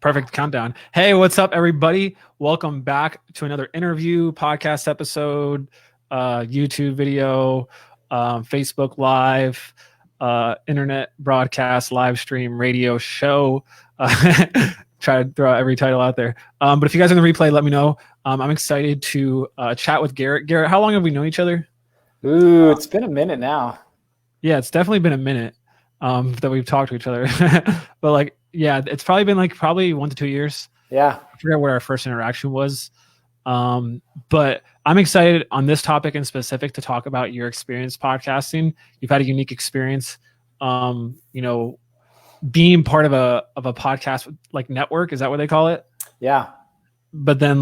Perfect countdown. Hey, what's up, everybody? Welcome back to another interview, podcast episode, YouTube video, Facebook Live, internet broadcast, live stream, radio show. Try to throw out every title out there. But if you guys are in the replay, let me know. I'm excited to chat with Gerritt. Gerritt, how long have we known each other? Ooh, it's been a minute now. Yeah, it's definitely been a minute that we've talked to each other. But yeah, it's probably been 1 to 2 years. Yeah. I forget what our first interaction was. But I'm excited on this topic in specific to talk about your experience podcasting. You've had a unique experience, being part of a podcast network. Is that what they call it? Yeah. But then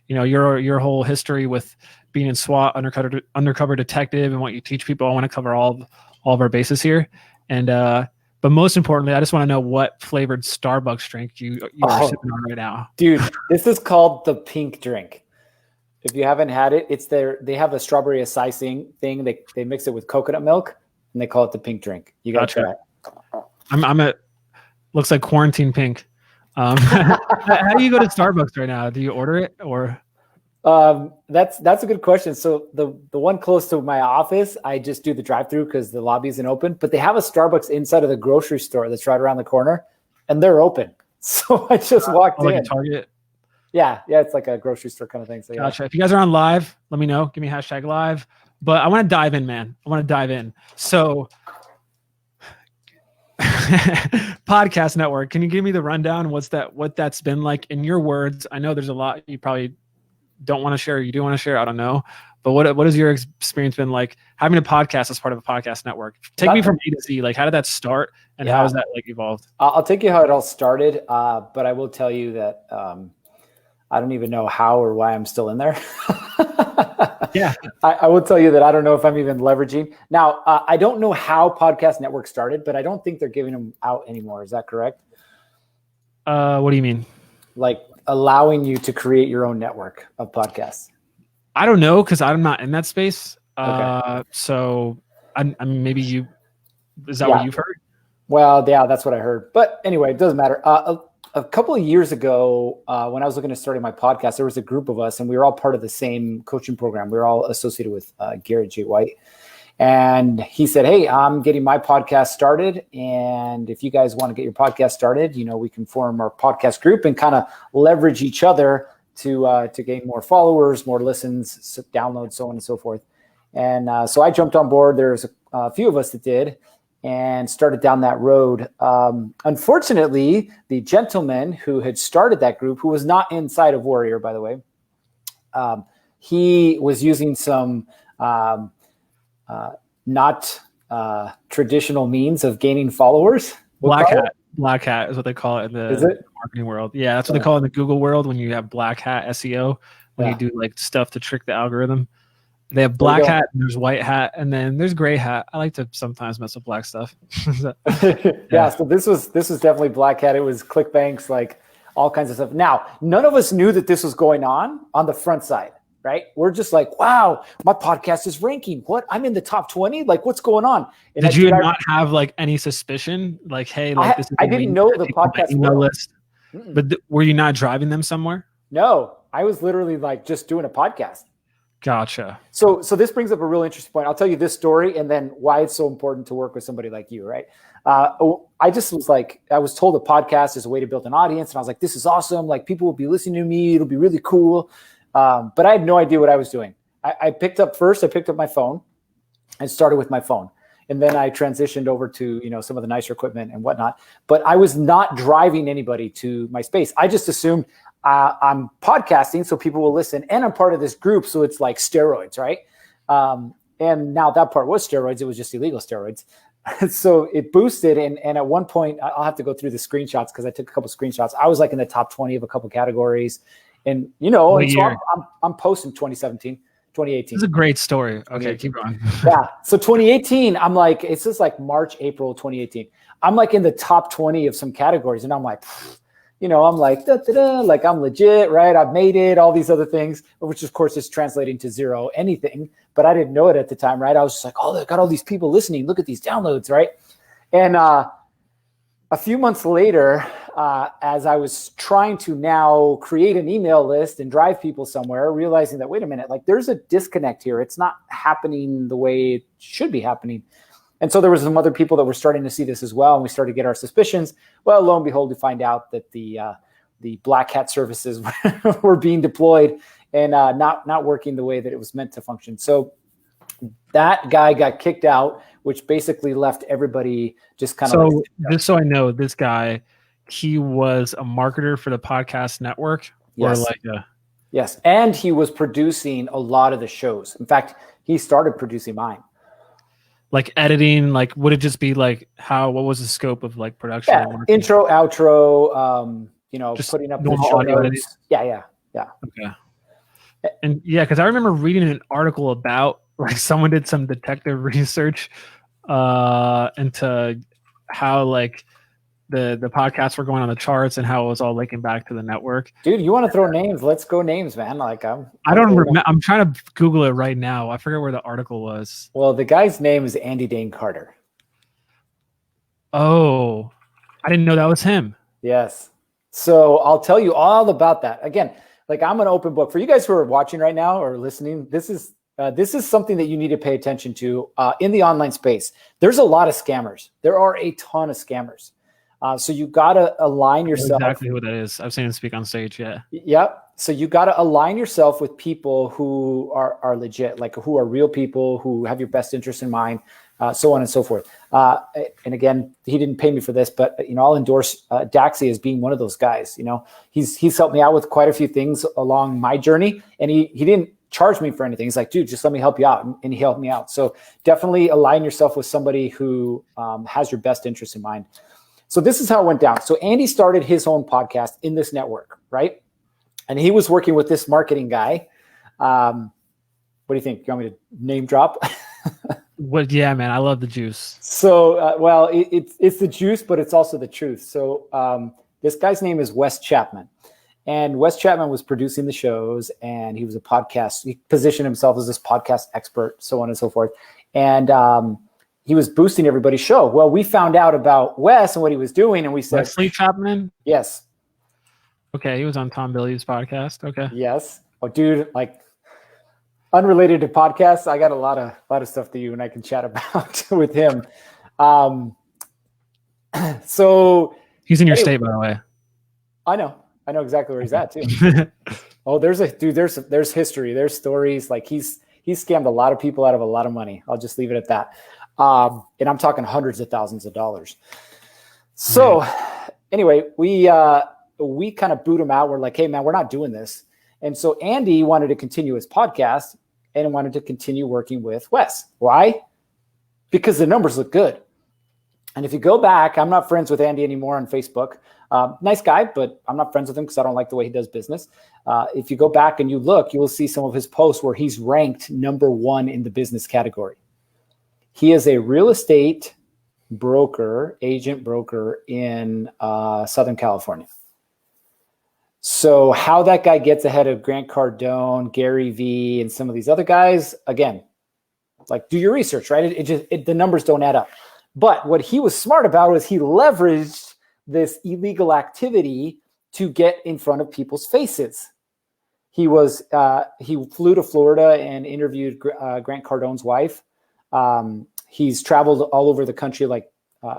your whole history with being in SWAT, undercover detective, and what you teach people. I want to cover all of our bases here. And but most importantly, I just want to know what flavored Starbucks drink you are sipping on right now. Dude, this is called the pink drink. If you haven't had it, they have a strawberry acai thing. They mix it with coconut milk and they call it the pink drink. You got to try it. I'm at looks like quarantine pink. How do you go to Starbucks right now? Do you order it or? That's a good question. So the one close to my office, I just do the drive-through because the lobby isn't open. But they have a Starbucks inside of the grocery store that's right around the corner, and they're open. So I just walked in. Like a Target. Yeah, it's like a grocery store kind of thing. So yeah. Gotcha. If you guys are on live, let me know. Give me #live. But I want to dive in, man. I want to dive in. So, podcast network. Can you give me the rundown? What that's been like in your words? I know there's a lot you probably don't want to share, you do want to share, I don't know. But what has your experience been like having a podcast as part of a podcast network? Take me from A to Z. How did that start and how has that evolved? I'll take you how it all started. But I will tell you that I don't even know how or why I'm still in there. Yeah. I will tell you that I don't know if I'm even leveraging. Now, I don't know how Podcast Network started, but I don't think they're giving them out anymore. Is that correct? What do you mean? Allowing you to create your own network of podcasts? I don't know because I'm not in that space. Okay. So I mean, maybe is that what you've heard? Well, yeah, that's what I heard. But anyway, it doesn't matter. A couple of years ago, when I was looking at starting my podcast, there was a group of us and we were all part of the same coaching program. We were all associated with Gerritt J. White. And he said, hey, I'm getting my podcast started. And if you guys want to get your podcast started, we can form our podcast group and kind of leverage each other to gain more followers, more listens, downloads, so on and so forth. And so I jumped on board. There's a few of us that did and started down that road. Unfortunately, the gentleman who had started that group, who was not inside of Warrior, by the way, he was using some not traditional means of gaining followers. Black hat is what they call it in the marketing world. Yeah, that's what they call it in the Google world when you have black hat SEO, when you do stuff to trick the algorithm. They have black hat, and there's white hat, and then there's gray hat. I like to sometimes mess with black stuff. Yeah, so this was definitely black hat. It was ClickBanks, all kinds of stuff. Now, none of us knew that this was going on the front side. Right? We're just wow, my podcast is ranking. What? I'm in the top 20? What's going on? And did you not have any suspicion? Hey, this is I didn't know the podcast email list. But were you not driving them somewhere? No, I was literally just doing a podcast. Gotcha. So this brings up a real interesting point. I'll tell you this story and then why it's so important to work with somebody like you, right? I just was I was told a podcast is a way to build an audience. And I was like, this is awesome. People will be listening to me. It'll be really cool. But I had no idea what I was doing. I picked up my phone and started with my phone. And then I transitioned over to, some of the nicer equipment and whatnot. But I was not driving anybody to my space. I just assumed I'm podcasting so people will listen. And I'm part of this group. So it's like steroids, right? And now that part was steroids. It was just illegal steroids. So it boosted. And at one point, I'll have to go through the screenshots because I took a couple screenshots. I was in the top 20 of a couple categories. And, and so I'm posting 2018. This is a great story. Okay, keep going. Yeah. So 2018, I'm it's just March, April 2018. I'm in the top 20 of some categories. And I'm I'm I'm legit, right? I've made it, all these other things, which of course is translating to zero anything. But I didn't know it at the time, right? I was just oh, they got all these people listening. Look at these downloads, right? And a few months later, as I was trying to now create an email list and drive people somewhere, realizing that, wait a minute, like there's a disconnect here. It's not happening the way it should be happening. And so there was some other people that were starting to see this as well. And we started to get our suspicions. Well, lo and behold, we find out that the black hat services were being deployed and not working the way that it was meant to function. So that guy got kicked out, which basically left everybody just kind of. So just so I know, this guy, he was a marketer for the podcast network. Yes. Or like yes. And he was producing a lot of the shows. In fact, he started producing mine. Like editing, like would it just be like what was the scope of like production? Yeah, intro, outro, just putting up the show notes. Yeah. Okay. And yeah, because I remember reading an article about like someone did some detective research into how like the podcasts were going on the charts and how it was all linking back to the network. Dude, you want to throw names? Let's go names, man. Like I don't remember. I'm trying to Google it right now. I forget where the article was. Well, the guy's name is Andy Dane Carter. Oh, I didn't know that was him. Yes. So I'll tell you all about that. Again, like I'm an open book for you guys who are watching right now or listening. This is something that you need to pay attention to in the online space. There's a lot of scammers. There are a ton of scammers. So you got to align yourself. Exactly who that is. I've seen him speak on stage. Yeah. Yep. So you got to align yourself with people who are legit, like who are real people who have your best interest in mind, so on and so forth. And again, he didn't pay me for this, but I'll endorse Daxi as being one of those guys. He's helped me out with quite a few things along my journey, and he didn't charge me for anything. He's like, dude, just let me help you out, and he helped me out. So definitely align yourself with somebody who has your best interest in mind. So this is how it went down. So Andy started his own podcast in this network, right? And he was working with this marketing guy. What do you think? You want me to name drop? What? Yeah, man, I love the juice. So, well, it's the juice, but it's also the truth. So this guy's name is Wes Chapman. And Wes Chapman was producing the shows, and he was a podcast. He positioned himself as this podcast expert, so on and so forth. And he was boosting everybody's show. Well, we found out about Wes and what he was doing, and we said, Wesley Chapman? Yes. Okay, he was on Tom Billy's podcast. Okay. Yes. Oh, dude, like unrelated to podcasts, I got a lot of stuff to you and I can chat about with him. So he's in your state, by the way. I know exactly where he's at too. Oh, there's history. There's stories. Like he's scammed a lot of people out of a lot of money. I'll just leave it at that. And I'm talking hundreds of thousands of dollars. So anyway, we kind of boot him out. We're like, hey man, we're not doing this. And so Andy wanted to continue his podcast and wanted to continue working with Wes. Why? Because the numbers look good. And if you go back, I'm not friends with Andy anymore on Facebook. Nice guy, but I'm not friends with him because I don't like the way he does business. If you go back and you look, you will see some of his posts where he's ranked number 1 in the business category. He is a real estate agent broker in Southern California. So how that guy gets ahead of Grant Cardone, Gary Vee, and some of these other guys, again, like do your research, right? The numbers don't add up. But what he was smart about was he leveraged this illegal activity to get in front of people's faces. He flew to Florida and interviewed Grant Cardone's wife. He's traveled all over the country, like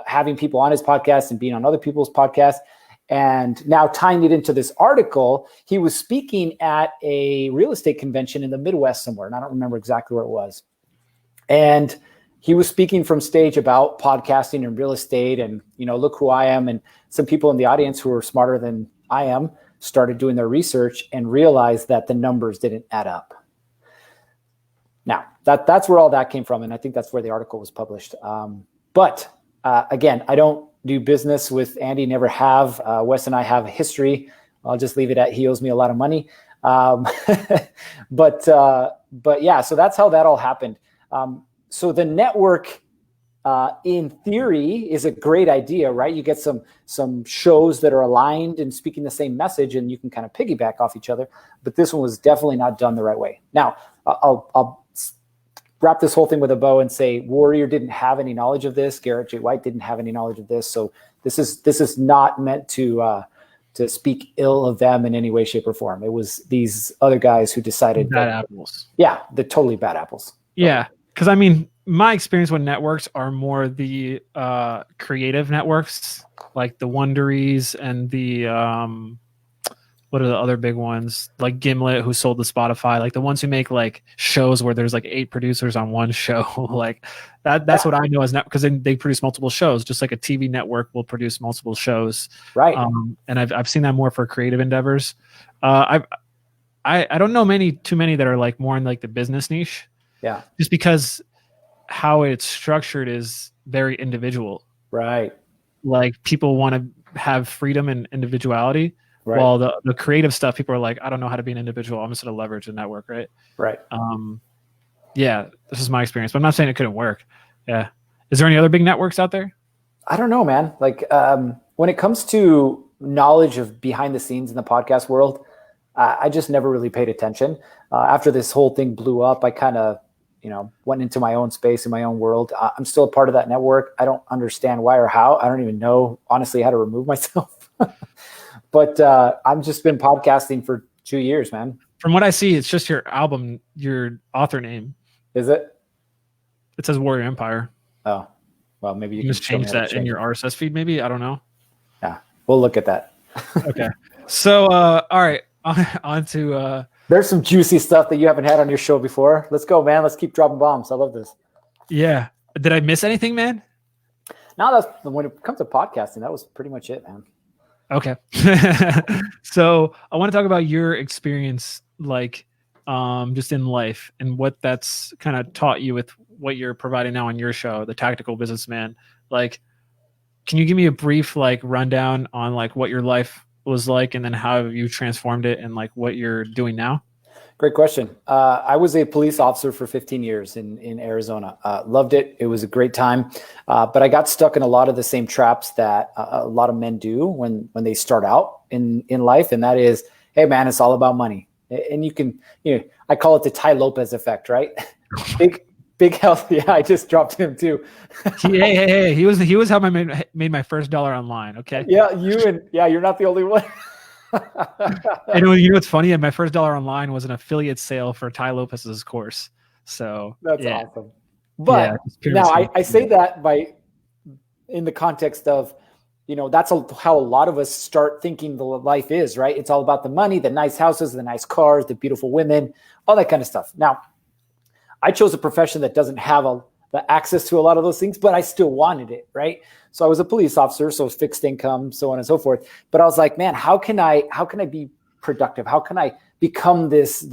having people on his podcast and being on other people's podcasts. And now tying it into this article, he was speaking at a real estate convention in the Midwest somewhere, and I don't remember exactly where it was. And he was speaking from stage about podcasting and real estate and, look who I am. And some people in the audience who are smarter than I am started doing their research and realized that the numbers didn't add up. Now, that's where all that came from. And I think that's where the article was published. But again, I don't do business with Andy, never have. Wes and I have a history. I'll just leave it at he owes me a lot of money. But yeah, so that's how that all happened. So the network, in theory, is a great idea, right? You get some shows that are aligned and speaking the same message, and you can kind of piggyback off each other. But this one was definitely not done the right way. Now, I'll wrap this whole thing with a bow and say Warrior didn't have any knowledge of this. Gerritt J. White didn't have any knowledge of this. So This is not meant to speak ill of them in any way, shape, or form. It was these other guys who decided bad apples. Yeah, the totally bad apples. Yeah, because I mean, my experience with networks are more the creative networks, like the Wonderies and the what are the other big ones, like Gimlet, who sold to Spotify, like the ones who make like shows where there's like 8 producers on one show. Like that's what I know as network, because they produce multiple shows, just like a TV network will produce multiple shows. Right. And I've seen that more for creative endeavors. I don't know too many that are like more in like the business niche. Yeah. Just because how it's structured is very individual. Right. Like people want to have freedom and individuality. Right. While the creative stuff, people are like, I don't know how to be an individual. I'm just going to leverage the network, right? Right. Yeah, this is my experience, but I'm not saying it couldn't work. Yeah. Is there any other big networks out there? I don't know, man. Like when it comes to knowledge of behind the scenes in the podcast world, I just never really paid attention. After this whole thing blew up, I kind of, went into my own space in my own world. I'm still a part of that network. I don't understand why or how. I don't even know, honestly, how to remove myself. But I've just been podcasting for 2 years, man. From what I see, it's just your album, your author name. Is it? It says Warrior Empire. Oh, well, maybe you can just change that in your RSS feed, maybe. I don't know. Yeah, we'll look at that. Okay. So, all right, on to... There's some juicy stuff that you haven't had on your show before. Let's go, man. Let's keep dropping bombs. I love this. Yeah. Did I miss anything, man? No, when it comes to podcasting, that was pretty much it, man. Okay. So I want to talk about your experience, like just in life and what that's kind of taught you with what you're providing now on your show, The Tactical Businessman. Like, can you give me a brief like rundown on like what your life was like and then how you transformed it and like what you're doing now? Great question. I was a police officer for 15 years in Arizona. Loved it. It was a great time. But I got stuck in a lot of the same traps that a lot of men do when they start out in life. And that is, hey, man, it's all about money. And you can, I call it the Ty Lopez effect, right? Big health. Yeah, I just dropped him too. Hey, he was how I made my first dollar online. Okay. Yeah, you're not the only one. And you know what's funny? My first dollar online was an affiliate sale for Ty Lopez's course. So that's awesome. But now I say that in the context of, that's how a lot of us start thinking the life is, right? It's all about the money, the nice houses, the nice cars, the beautiful women, all that kind of stuff. Now, I chose a profession that doesn't have the access to a lot of those things, but I still wanted it, right? So I was a police officer, so fixed income, so on and so forth. But I was like, man, how can I be productive? How can I become this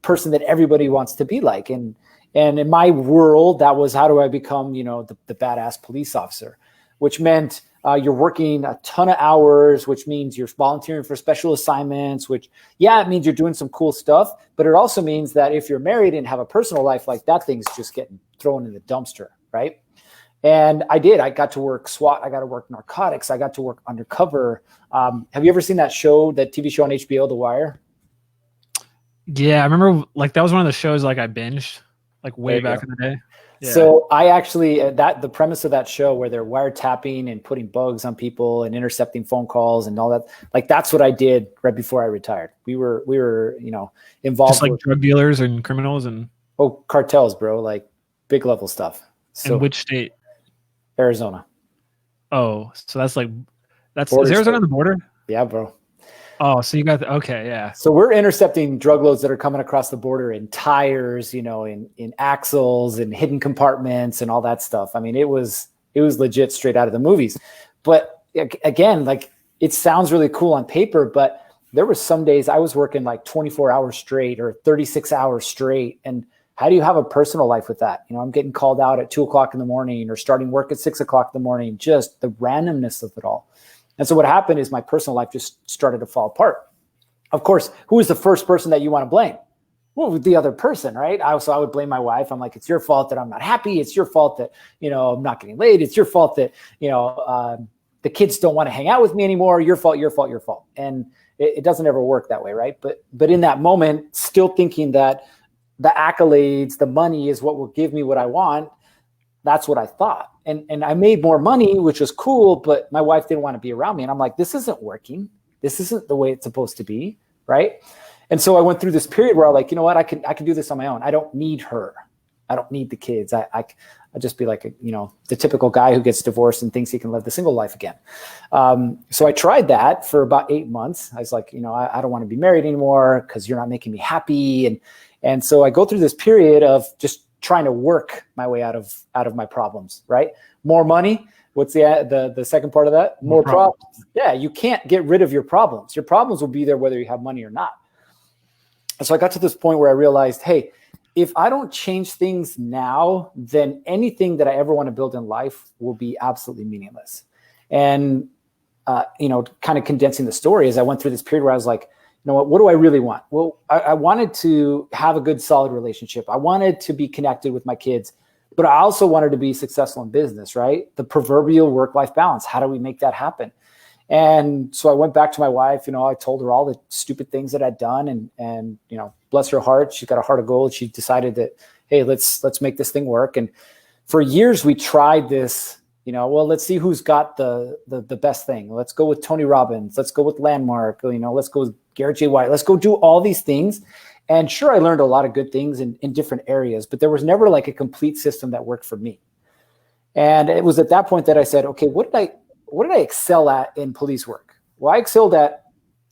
person that everybody wants to be like? And in my world, that was, how do I become, the badass police officer, which meant you're working a ton of hours, which means you're volunteering for special assignments, which, it means you're doing some cool stuff. But it also means that if you're married and have a personal life, like that thing's just getting thrown in the dumpster, right? And I did. I got to work SWAT. I got to work narcotics. I got to work undercover. Have you ever seen that TV show on HBO, The Wire? Yeah, I remember like that was one of the shows like I binged like way back in the day. Yeah. So I actually, the premise of that show where they're wiretapping and putting bugs on people and intercepting phone calls and all that, like that's what I did right before I retired. We were involved. Just like drug dealers and criminals and cartels, bro, like big level stuff. So in which state? Arizona. Oh, so that's is Arizona on the border? Yeah, bro. Oh, so you got okay, yeah. So we're intercepting drug loads that are coming across the border in tires, in axles and hidden compartments and all that stuff. I mean, it was legit straight out of the movies. But again, like it sounds really cool on paper, but there were some days I was working like 24 hours straight or 36 hours straight. And how do you have a personal life with that? I'm getting called out at 2:00 in the morning or starting work at 6:00 in the morning, just the randomness of it all. And so what happened is my personal life just started to fall apart. Of course, who is the first person that you want to blame? Well, the other person, right? So I would blame my wife. I'm like, it's your fault that I'm not happy. It's your fault that, I'm not getting laid. It's your fault that, the kids don't want to hang out with me anymore. Your fault, your fault, your fault. And it doesn't ever work that way, right? But in that moment, still thinking that the accolades, the money is what will give me what I want. that's what I thought. And I made more money, which was cool, but my wife didn't want to be around me. And I'm like, this isn't working. This isn't the way it's supposed to be, right? And so I went through this period where I'm like, you know what, I can do this on my own. I don't need her. I don't need the kids. I just be like, the typical guy who gets divorced and thinks he can live the single life again. So I tried that for about 8 months. I was like, I don't want to be married anymore because you're not making me happy. And so I go through this period of just trying to work my way out of my problems, right? More money. What's the second part of that? More problems. Yeah, you can't get rid of your problems. Your problems will be there whether you have money or not. And so I got to this point where I realized, hey, if I don't change things now, then anything that I ever want to build in life will be absolutely meaningless. And, kind of condensing the story, as I went through this period where I was like, what do I really want? Well, I wanted to have a good, solid relationship. I wanted to be connected with my kids, but I also wanted to be successful in business, right? The proverbial work-life balance. How do we make that happen? And so I went back to my wife, I told her all the stupid things that I'd done and bless her heart, she's got a heart of gold. She decided that, hey, let's make this thing work. And for years we tried this, let's see who's got the best thing. Let's go with Tony Robbins. Let's go with Landmark. Let's go with Gerritt J. White. Let's go do all these things. And sure, I learned a lot of good things in different areas, but there was never like a complete system that worked for me. And it was at that point that I said, okay, what did I excel at in police work? Well, I excelled at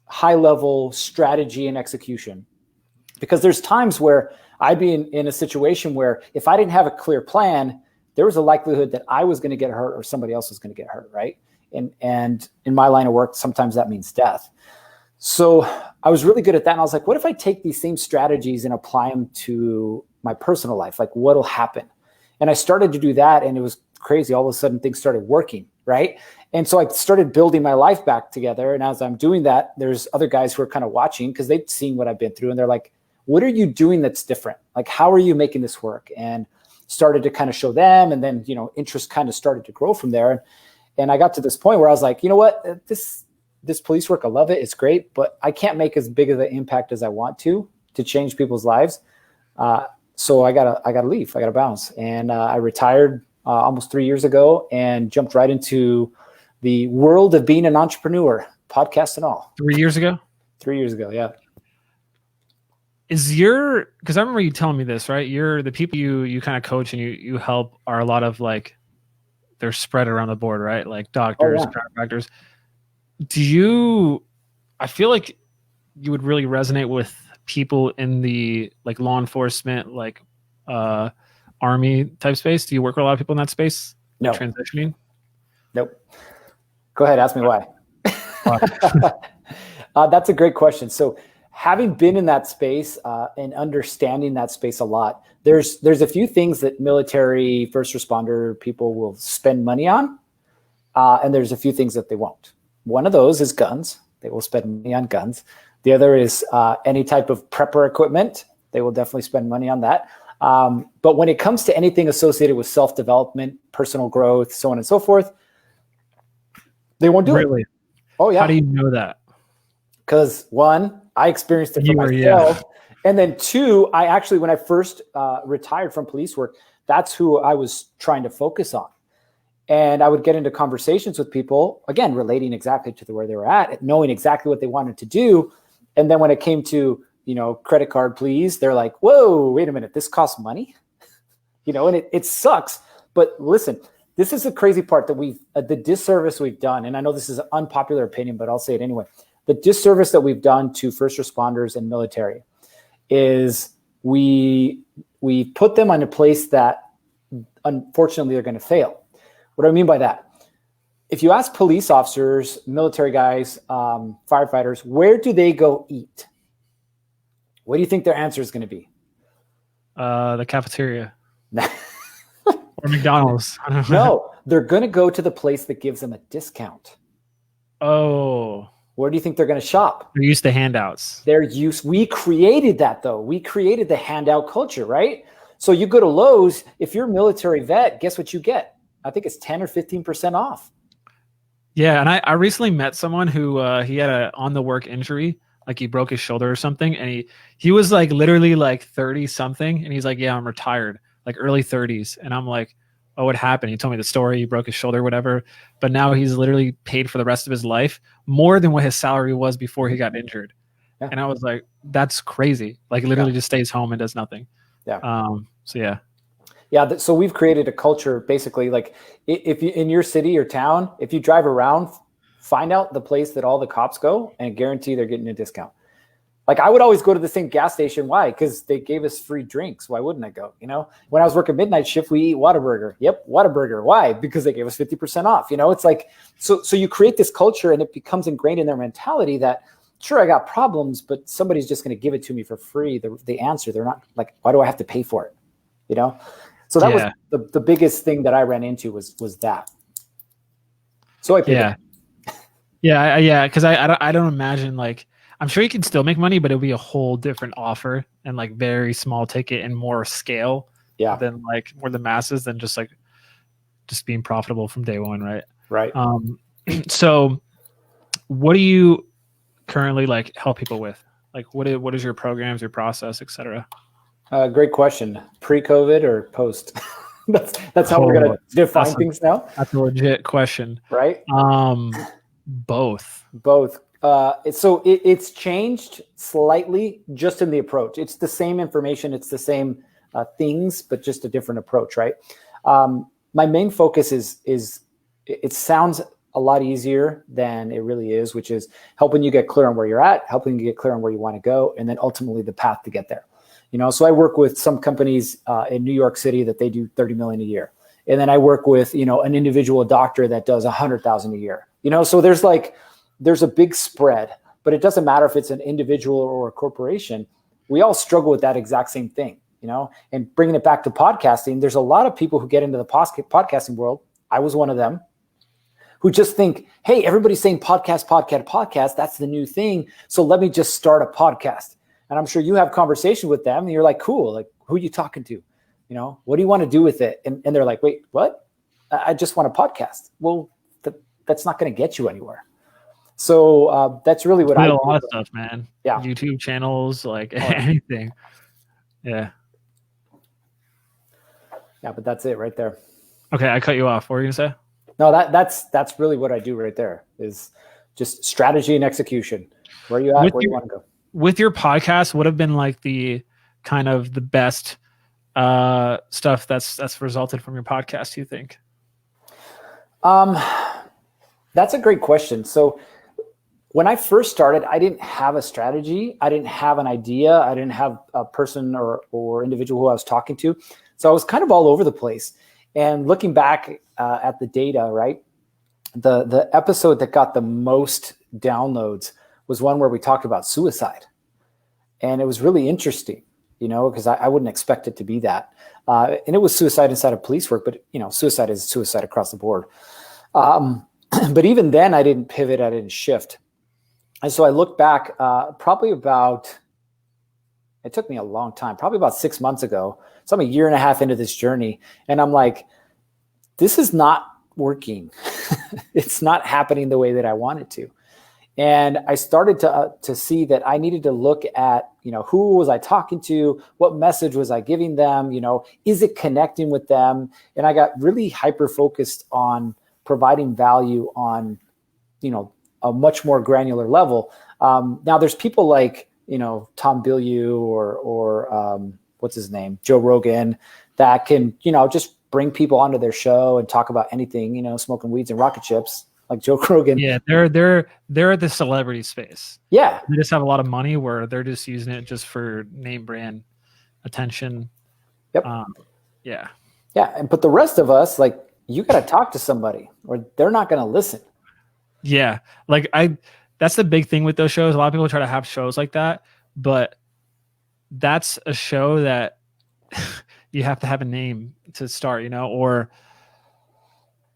high level strategy and execution, because there's times where I'd be in a situation where if I didn't have a clear plan, there was a likelihood that I was going to get hurt or somebody else was going to get hurt, right? And in my line of work, sometimes that means death. So I was really good at that. And I was like, what if I take these same strategies and apply them to my personal life? Like, what'll happen? And I started to do that, and it was crazy. All of a sudden things started working, right? And so I started building my life back together. And as I'm doing that, there's other guys who are kind of watching because they've seen what I've been through. And they're like, what are you doing that's different? Like, how are you making this work? And started to kind of show them. And then, interest kind of started to grow from there. And I got to this point where I was like, you know what, this police work, I love it. It's great, but I can't make as big of an impact as I want to change people's lives. So I gotta leave. I gotta bounce. And I retired almost 3 years ago and jumped right into the world of being an entrepreneur, podcast and all. 3 years ago? 3 years ago, yeah. Because I remember you telling me this, right? The people you kind of coach and you help are a lot of like, they're spread around the board, right? Like doctors, chiropractors. I feel like you would really resonate with people in the like law enforcement, like army type space. Do you work with a lot of people in that space? No. Transitioning? Nope. Go ahead. Ask me why. That's a great question. So having been in that space and understanding that space a lot, there's a few things that military first responder people will spend money on. And there's a few things that they won't. One of those is guns. They will spend money on guns. The other is any type of prepper equipment. They will definitely spend money on that. But when it comes to anything associated with self-development, personal growth, so on and so forth, they won't do it. Oh, yeah. How do you know that? Because one, I experienced it for myself. Yeah. And then two, I actually, when I first retired from police work, that's who I was trying to focus on. And I would get into conversations with people, again, relating exactly to where they were at, knowing exactly what they wanted to do. And then when it came to, credit card, please, they're like, whoa, wait a minute, this costs money? And it sucks. But listen, this is the crazy part that the disservice we've done. And I know this is an unpopular opinion, but I'll say it anyway. The disservice that we've done to first responders and military is we put them on a place that unfortunately they're going to fail. What do I mean by that? If you ask police officers, military guys, firefighters, where do they go eat? What do you think their answer is going to be? The cafeteria. Or McDonald's. I don't know. No, they're going to go to the place that gives them a discount. Oh. Where do you think they're going to shop? They're used to handouts. We created that, though. We created the handout culture, right? So you go to Lowe's, if you're a military vet, guess what you get? I think it's 10 or 15% off. Yeah, and I recently met someone who he had a on the work injury, like he broke his shoulder or something, and he was like literally like 30 something, and he's like, yeah, I'm retired, like early 30s, and I'm like, oh, what happened? He told me the story. He broke his shoulder, whatever. But now he's literally paid for the rest of his life more than what his salary was before he got injured. Yeah. And I was like, that's crazy. Like literally just stays home and does nothing. Yeah. So yeah. Yeah. So we've created a culture basically, like if you in your city or town, if you drive around, find out the place that all the cops go and guarantee they're getting a discount. Like I would always go to the same gas station. Why? Because they gave us free drinks. Why wouldn't I go? You know, when I was working midnight shift, we eat Whataburger. Yep, Whataburger. Why? Because they gave us 50% off. You know, it's like, so you create this culture and it becomes ingrained in their mentality that, sure, I got problems, but somebody's just going to give it to me for free. The answer, they're not like, why do I have to pay for it? You know? So that was the biggest thing that I ran into was that. So I paid. Yeah. Cause I don't imagine like, I'm sure you can still make money, but it'll be a whole different offer and like very small ticket and more scale than like more the masses than just being profitable from day one. Right. Right. So what do you currently like help people with? Like what is your programs, your process, et cetera? Great question. Pre-COVID or post? that's how we're going to define things now. That's a legit question. Right. Both. It's changed slightly just in the approach. It's the same information. It's the same things, but just a different approach, right? My main focus is it sounds a lot easier than it really is, which is helping you get clear on where you're at, helping you get clear on where you want to go, and then ultimately the path to get there. You know, so I work with some companies in New York City that they do 30 million a year. And then I work with, you know, an individual doctor that does 100,000 a year, you know, so there's a big spread, but it doesn't matter if it's an individual or a corporation. We all struggle with that exact same thing, you know, and bringing it back to podcasting. There's a lot of people who get into the podcasting world. I was one of them who just think, hey, everybody's saying podcast. That's the new thing. So let me just start a podcast. And I'm sure you have conversation with them and you're like, cool. Like, who are you talking to? You know, what do you want to do with it? And they're like, wait, what? I just want a podcast. Well, that's not going to get you anywhere. So that's really what I do. A lot of stuff, man. Yeah. YouTube channels, like anything. Yeah. Yeah, but that's it right there. Okay, I cut you off. What were you gonna say? No, that's really what I do right there is just strategy and execution. Where are you at? Where you want to go? With your podcast, what have been like the kind of the best stuff that's resulted from your podcast, do you think? That's a great question. So when I first started, I didn't have a strategy. I didn't have an idea. I didn't have a person or individual who I was talking to. So I was kind of all over the place. And looking back at the data, right, the episode that got the most downloads was one where we talked about suicide. And it was really interesting, you know, because I wouldn't expect it to be that. And it was suicide inside of police work, but, you know, suicide is suicide across the board. But even then, I didn't pivot. I didn't shift. And so I look back it took me a long time, probably about 6 months ago. So I'm a year and a half into this journey. And I'm like, this is not working. It's not happening the way that I want it to. And I started to see that I needed to look at, you know, who was I talking to? What message was I giving them? You know, is it connecting with them? And I got really hyper-focused on providing value on, you know, a much more granular level. Now there's people like, you know, Tom Bilyeu or what's his name, Joe Rogan, that can, you know, just bring people onto their show and talk about anything, you know, smoking weeds and rocket ships, like Joe Rogan. Yeah, they're the celebrity space. Yeah, they just have a lot of money where they're just using it just for name brand attention. Yep. Yeah. But the rest of us, like, you got to talk to somebody or they're not going to listen. Yeah. Like that's the big thing with those shows. A lot of people try to have shows like that, but that's a show that you have to have a name to start, you know, or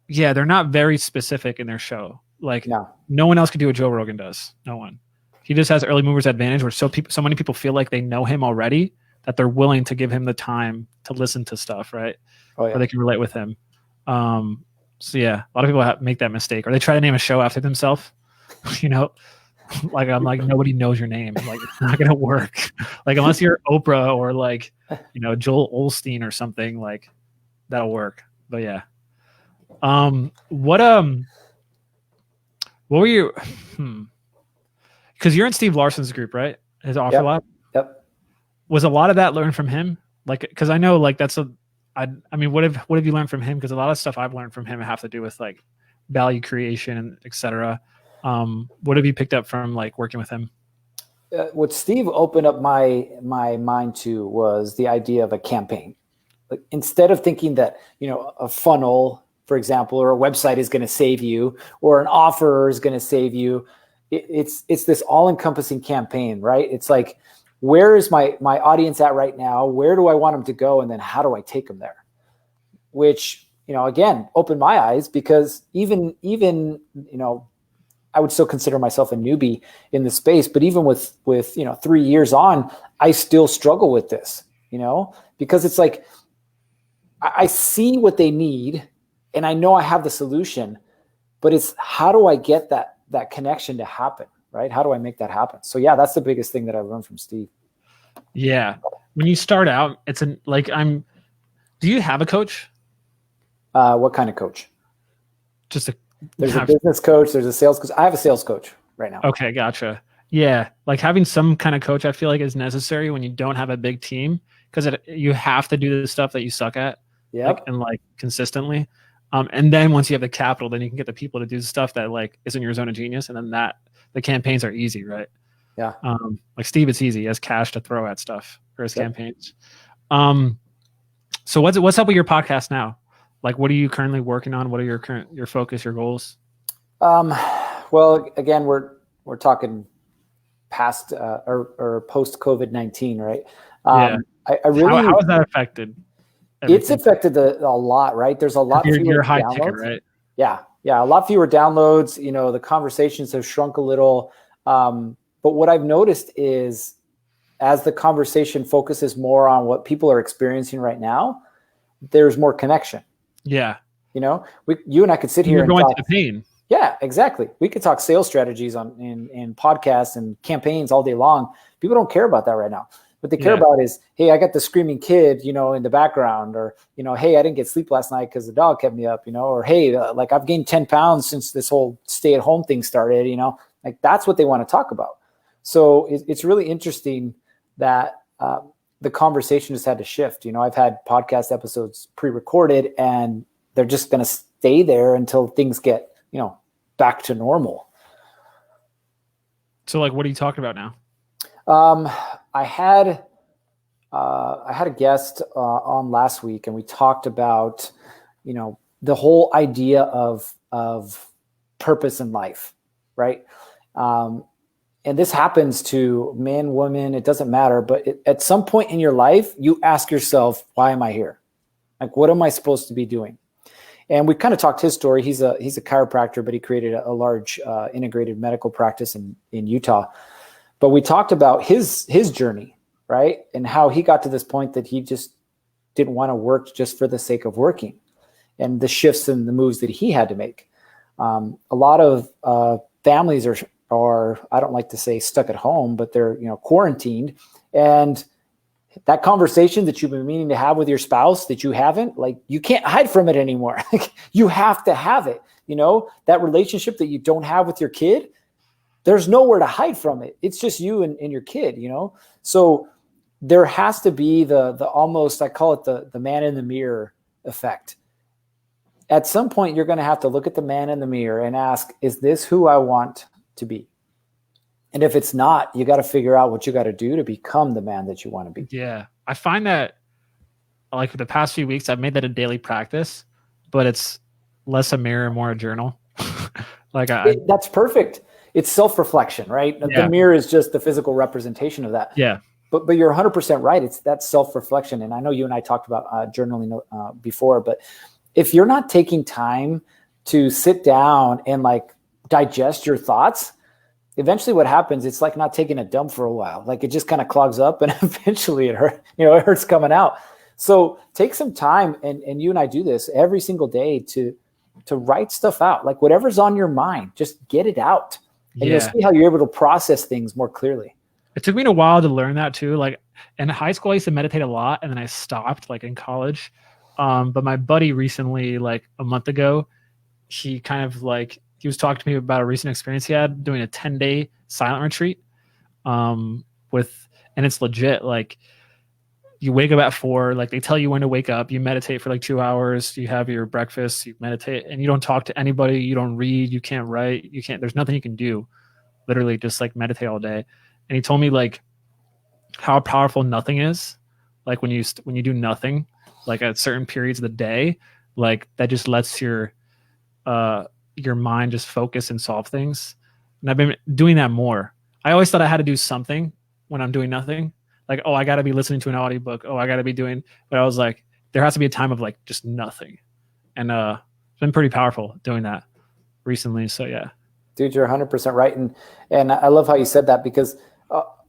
they're not very specific in their show. Like no one else can do what Joe Rogan does. No one. He just has early movers advantage where so many people feel like they know him already that they're willing to give him the time to listen to stuff. Right. Oh, yeah. Or they can relate with him. So yeah, a lot of people make that mistake, or they try to name a show after themselves. You know, like I'm like, nobody knows your name. Like it's not gonna work. Like unless you're Oprah or like, you know, Joel Osteen or something, like that'll work. But yeah. What were you, because you're in Steve Larson's group, right? His offer Yep. lab. Yep. Was a lot of that learned from him? Like, because I know like that's I mean, what have you learned from him? Because a lot of stuff I've learned from him have to do with like value creation and etc. What have you picked up from like working with him? What Steve opened up my mind to was the idea of a campaign. Like, instead of thinking that, a funnel, for example, or a website is going to save you, or an offer is going to save you, it's this all-encompassing campaign, right? It's like, where is my audience at right now? Where do I want them to go? And then how do I take them there? Which, again, opened my eyes, because even I would still consider myself a newbie in the space, but even with 3 years on, I still struggle with this, because it's like, I see what they need and I know I have the solution, but it's how do I get that connection to happen, right? How do I make that happen? So yeah, that's the biggest thing that I learned from Steve. Yeah. When you start out, do you have a coach? What kind of coach? There's a business coach. There's a sales coach. I have a sales coach right now. Okay. Gotcha. Yeah. Like having some kind of coach, I feel like is necessary when you don't have a big team, because you have to do the stuff that you suck at. Yeah. And consistently. And then once you have the capital, then you can get the people to do the stuff that like isn't your zone of genius. And then the campaigns are easy, right? Yeah. Like Steve, it's easy. He has cash to throw at stuff for his campaigns. So what's up with your podcast now? Like, what are you currently working on? What are your focus, your goals? Well, again, we're talking past or post COVID-19, right? Yeah. I really, how has that affected everything? It's affected a lot, right? There's a lot fewer you're high downloads. Ticket, right? Yeah. A lot fewer downloads. The conversations have shrunk a little. But what I've noticed is, as the conversation focuses more on what people are experiencing right now, there's more connection. Yeah. You and I could sit here and going talk. to the pain. Yeah, exactly. We could talk sales strategies in podcasts and campaigns all day long. People don't care about that right now. What they care about is, hey, I got the screaming kid, in the background, or, hey, I didn't get sleep last night because the dog kept me up, or, hey, like I've gained 10 pounds since this whole stay-at-home thing started, like that's what they want to talk about. So it's really interesting that the conversation has had to shift. I've had podcast episodes pre-recorded, and they're just going to stay there until things get, back to normal. So like, what are you talking about now? I had a guest on last week, and we talked about, the whole idea of purpose in life, right? And this happens to men, women, it doesn't matter. But at some point in your life, you ask yourself, why am I here? Like, what am I supposed to be doing? And we kind of talked his story. He's a chiropractor, but he created a large integrated medical practice in Utah. But we talked about his journey, right? And how he got to this point that he just didn't want to work just for the sake of working, and the shifts and the moves that he had to make. A lot of families are, I don't like to say stuck at home, but they're, quarantined. And that conversation that you've been meaning to have with your spouse that you haven't, like, you can't hide from it anymore. You have to have it. That relationship that you don't have with your kid, there's nowhere to hide from it. It's just you and your kid, So there has to be the almost, I call it the man in the mirror effect. At some point, you're going to have to look at the man in the mirror and ask, is this who I want to be? And if it's not, you got to figure out what you got to do to become the man that you want to be. Yeah. I find that, like, for the past few weeks, I've made that a daily practice, but it's less a mirror, more a journal. That's perfect. It's self-reflection, right? Yeah. The mirror is just the physical representation of that. Yeah. But you're 100% right. It's that self-reflection. And I know you and I talked about journaling before, but if you're not taking time to sit down and like digest your thoughts, eventually what happens, it's like not taking a dump for a while. Like, it just kind of clogs up, and eventually it hurts coming out. So take some time, and you and I do this every single day to write stuff out. Like, whatever's on your mind, just get it out. And you'll see how you're able to process things more clearly. It took me a while to learn that too. Like, in high school, I used to meditate a lot, and then I stopped, like in college. But my buddy recently, like a month ago, he was talking to me about a recent experience he had doing a 10-day silent retreat. And it's legit. Like, you wake up at 4, like they tell you when to wake up, you meditate for like 2 hours, you have your breakfast, you meditate, and you don't talk to anybody, you don't read, you can't write, there's nothing you can do. Literally just like meditate all day. And he told me like how powerful nothing is. Like when you do nothing, like at certain periods of the day, like that just lets your mind just focus and solve things. And I've been doing that more. I always thought I had to do something when I'm doing nothing. Like, oh, I got to be listening to an audiobook. Oh, I got to be doing, but I was like, there has to be a time of like just nothing. And it's been pretty powerful doing that recently. So yeah. Dude, you're 100% right. And I love how you said that, because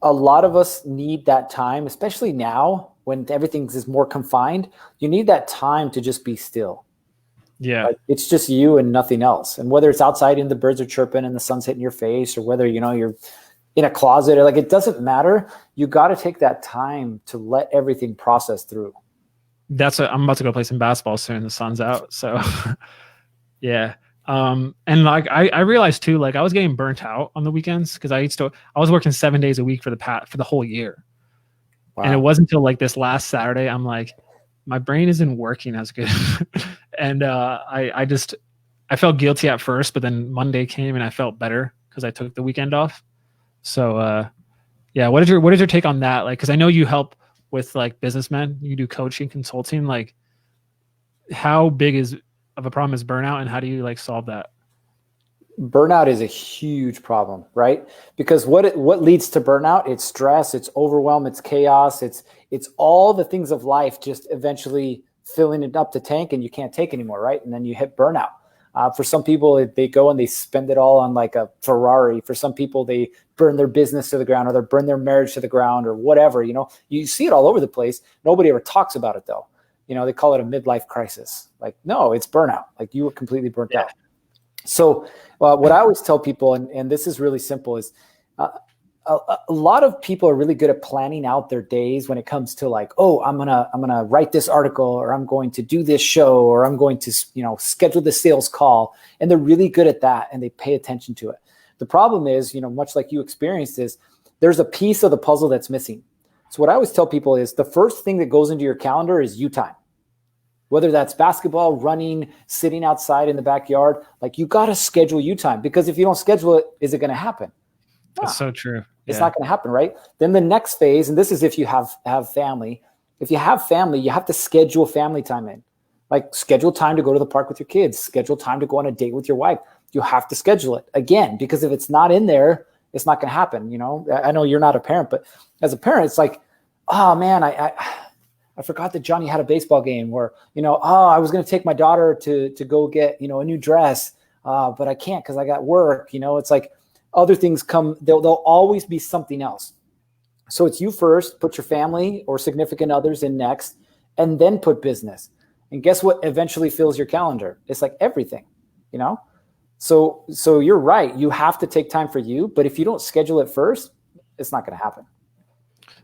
a lot of us need that time, especially now when everything is more confined. You need that time to just be still. Yeah. Like, it's just you and nothing else. And whether it's outside and the birds are chirping and the sun's hitting your face, or whether, you're in a closet, or like, it doesn't matter. You got to take that time to let everything process through. I'm about to go play some basketball soon. The sun's out. So yeah. And like, I realized too, like I was getting burnt out on the weekends because I was working 7 days a week for the whole year. Wow. And it wasn't until like this last Saturday, I'm like, my brain isn't working as good. And I felt guilty at first, but then Monday came and I felt better because I took the weekend off. So yeah, what is your take on that? Like, because I know you help with like businessmen, you do coaching, consulting. Like, how big of a problem is burnout, and how do you like solve that? Burnout is a huge problem, right? Because what leads to burnout? It's stress, it's overwhelm, it's chaos, it's all the things of life just eventually filling it up the tank, and you can't take anymore, right? And then you hit burnout. For some people, they go and they spend it all on like a Ferrari. For some people, they burn their business to the ground, or they burn their marriage to the ground, or whatever. You see it all over the place. Nobody ever talks about it though. They call it a midlife crisis. Like, no, it's burnout. Like, you were completely burnt out. So what I always tell people, and this is really simple, is a lot of people are really good at planning out their days when it comes to like, oh, I'm gonna write this article, or I'm going to do this show, or I'm going to schedule the sales call, and they're really good at that, and they pay attention to it. The problem is, much like you experienced, is there's a piece of the puzzle that's missing. So what I always tell people is the first thing that goes into your calendar is you time. Whether that's basketball, running, sitting outside in the backyard, like, you got to schedule you time, because if you don't schedule it, is it going to happen? That's so true. It's not going to happen, right? Then the next phase, and this is if you have family. If you have family, you have to schedule family time in. Like, schedule time to go to the park with your kids. Schedule time to go on a date with your wife. You have to schedule it again, because if it's not in there, it's not going to happen. I know you're not a parent, but as a parent, it's like, oh man, I forgot that Johnny had a baseball game, or, I was going to take my daughter to go get, a new dress, but I can't because I got work. It's like other things come, there'll always be something else. So it's you first, put your family or significant others in next, and then put business. And guess what eventually fills your calendar? It's like everything, So you're right. You have to take time for you, but if you don't schedule it first, it's not going to happen.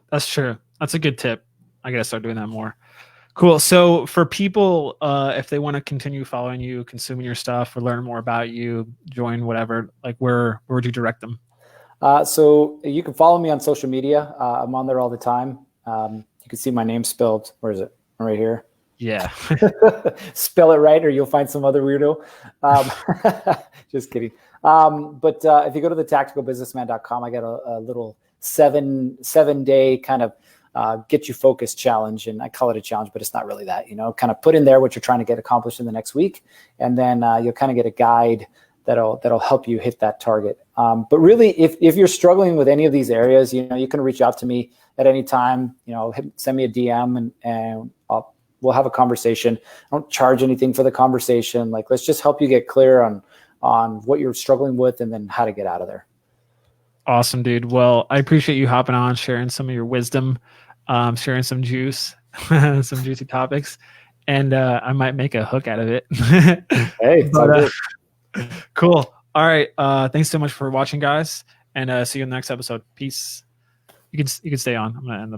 That's true. That's a good tip. I gotta start doing that more. Cool. So for people, if they want to continue following you, consuming your stuff, or learn more about you, join whatever, like where would you direct them? So you can follow me on social media. I'm on there all the time. You can see my name spelled. Where is it? Right here. Yeah. Spell it right, or you'll find some other weirdo. Just kidding. But if you go to thetacticalbusinessman.com, I got a little seven day kind of get you focused challenge. And I call it a challenge, but it's not really that, kind of put in there what you're trying to get accomplished in the next week. And then you'll kind of get a guide that'll help you hit that target. But really, if you're struggling with any of these areas, you can reach out to me at any time, send me a DM and we'll have a conversation. I don't charge anything for the conversation. Like, let's just help you get clear on what you're struggling with, and then how to get out of there. Awesome, dude. Well, I appreciate you hopping on, sharing some of your wisdom, sharing some juice, some juicy topics, and I might make a hook out of it. Hey, but, cool. All right. Thanks so much for watching, guys, and see you in the next episode. Peace. You can stay on. I'm gonna end the